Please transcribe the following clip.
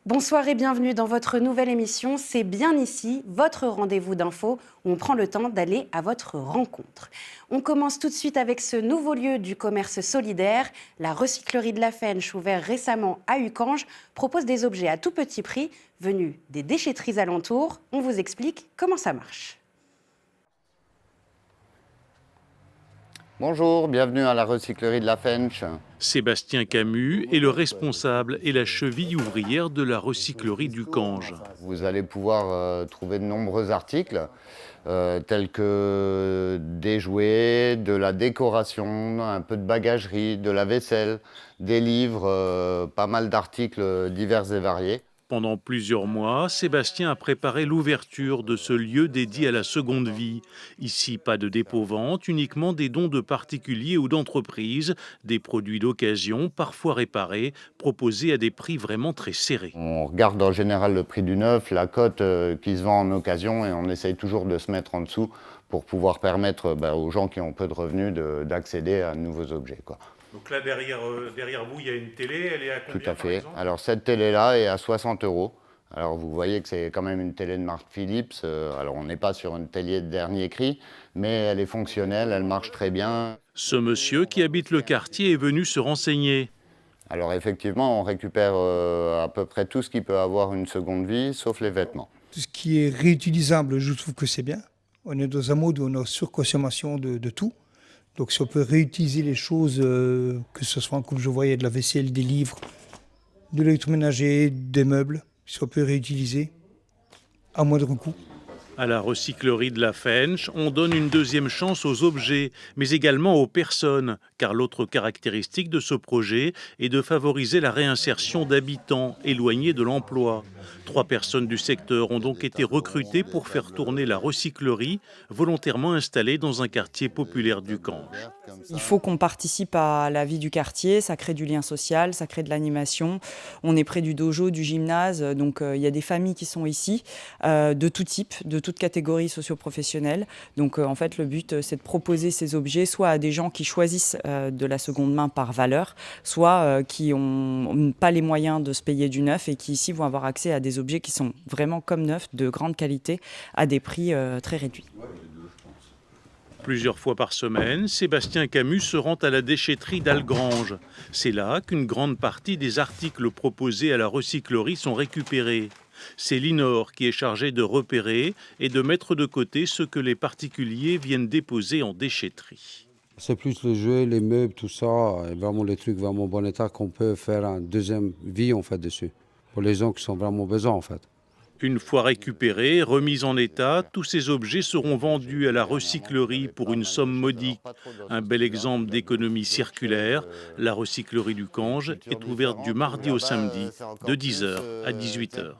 Bonsoir et bienvenue dans votre nouvelle émission C'est bien ici, votre rendez-vous d'infos où on prend le temps d'aller à votre rencontre. On commence tout de suite avec ce nouveau lieu du commerce solidaire. La recyclerie de la Fench, ouvert récemment à Uckange, propose des objets à tout petit prix venus des déchetteries alentours. On vous explique comment ça marche. Bonjour, bienvenue à la recyclerie de la Fench. Sébastien Camus est le responsable et la cheville ouvrière de la recyclerie d'Uckange. Vous allez pouvoir trouver de nombreux articles tels que des jouets, de la décoration, un peu de bagagerie, de la vaisselle, des livres, pas mal d'articles divers et variés. Pendant plusieurs mois, Sébastien a préparé l'ouverture de ce lieu dédié à la seconde vie. Ici, pas de dépôt-vente, uniquement des dons de particuliers ou d'entreprises, des produits d'occasion, parfois réparés, proposés à des prix vraiment très serrés. On regarde en général le prix du neuf, la cote qui se vend en occasion et on essaye toujours de se mettre en dessous pour pouvoir permettre aux gens qui ont peu de revenus d'accéder à de nouveaux objets, quoi. Donc là, derrière vous, il y a une télé, elle est à combien? Tout à fait. Alors cette télé-là est à 60 €. Alors vous voyez que c'est quand même une télé de marque Philips. Alors on n'est pas sur une télé de dernier cri, mais elle est fonctionnelle, elle marche très bien. Ce monsieur qui habite le quartier est venu se renseigner. Alors effectivement, on récupère à peu près tout ce qui peut avoir une seconde vie, sauf les vêtements. Tout ce qui est réutilisable, je trouve que c'est bien. On est dans un mode où on a surconsommation de tout. Donc si on peut réutiliser les choses, que ce soit, comme je voyais, de la vaisselle, des livres, de l'électroménager, des meubles, si on peut réutiliser à moindre coût. À la recyclerie de la Fench, on donne une deuxième chance aux objets, mais également aux personnes, car l'autre caractéristique de ce projet est de favoriser la réinsertion d'habitants éloignés de l'emploi. 3 personnes du secteur ont donc été recrutées pour faire tourner la recyclerie, volontairement installée dans un quartier populaire d'Uckange. Il faut qu'on participe à la vie du quartier, ça crée du lien social, ça crée de l'animation. On est près du dojo, du gymnase, donc il y a des familles qui sont ici, de tout type, de toute catégorie socio-professionnelle. Donc en fait, le but, c'est de proposer ces objets soit à des gens qui choisissent de la seconde main par valeur, soit qui n'ont pas les moyens de se payer du neuf et qui ici vont avoir accès à des objets qui sont vraiment comme neufs, de grande qualité, à des prix très réduits. Plusieurs fois par semaine, Sébastien Camus se rend à la déchetterie d'Algrange. C'est là qu'une grande partie des articles proposés à la recyclerie sont récupérés. C'est Linor qui est chargé de repérer et de mettre de côté ce que les particuliers viennent déposer en déchetterie. C'est plus les jouets, les meubles, tout ça, et vraiment les trucs vraiment bon état qu'on peut faire une deuxième vie en fait dessus, pour les gens qui sont vraiment besoin en fait. Une fois récupérés, remis en état, tous ces objets seront vendus à la recyclerie pour une somme modique. Un bel exemple d'économie circulaire. La recyclerie d'Uckange est ouverte du mardi au samedi, de 10 h à 18 h.